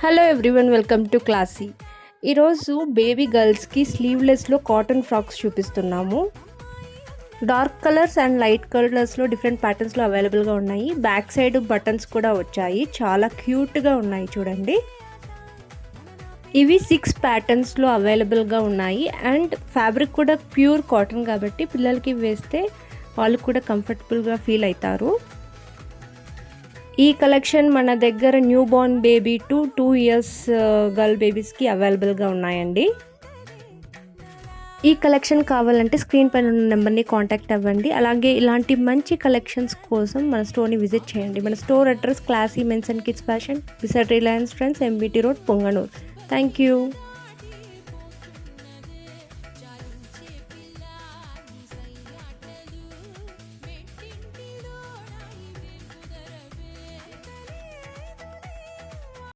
Hello everyone, welcome to classy. ఈరోజు baby గర్ల్స్కి స్లీవ్లెస్లో cotton frocks చూపిస్తున్నాము. డార్క్ కలర్స్ అండ్ లైట్ కలర్స్లో డిఫరెంట్ ప్యాటర్న్స్లో అవైలబుల్గా ఉన్నాయి. బ్యాక్ సైడ్ బటన్స్ కూడా వచ్చాయి, చాలా క్యూట్గా ఉన్నాయి చూడండి. ఇవి 6 ప్యాటర్న్స్లో అవైలబుల్గా ఉన్నాయి అండ్ ఫ్యాబ్రిక్ కూడా ప్యూర్ కాటన్ కాబట్టి పిల్లలకి వేస్తే వాళ్ళు కూడా కంఫర్టబుల్గా ఫీల్ అవుతారు. ఈ కలెక్షన్ మన దగ్గర new born baby to 2 years girl బేబీస్కి అవైలబుల్గా ఉన్నాయండి. ఈ కలెక్షన్ కావాలంటే స్క్రీన్ పైన ఉన్న నెంబర్ని కాంటాక్ట్ అవ్వండి. అలాగే ఇలాంటి మంచి కలెక్షన్స్ కోసం మన స్టోర్ని విజిట్ చేయండి. మన store address classy men's and kids fashion, beside Reliance friends, MBT road, Punganur. Thank you.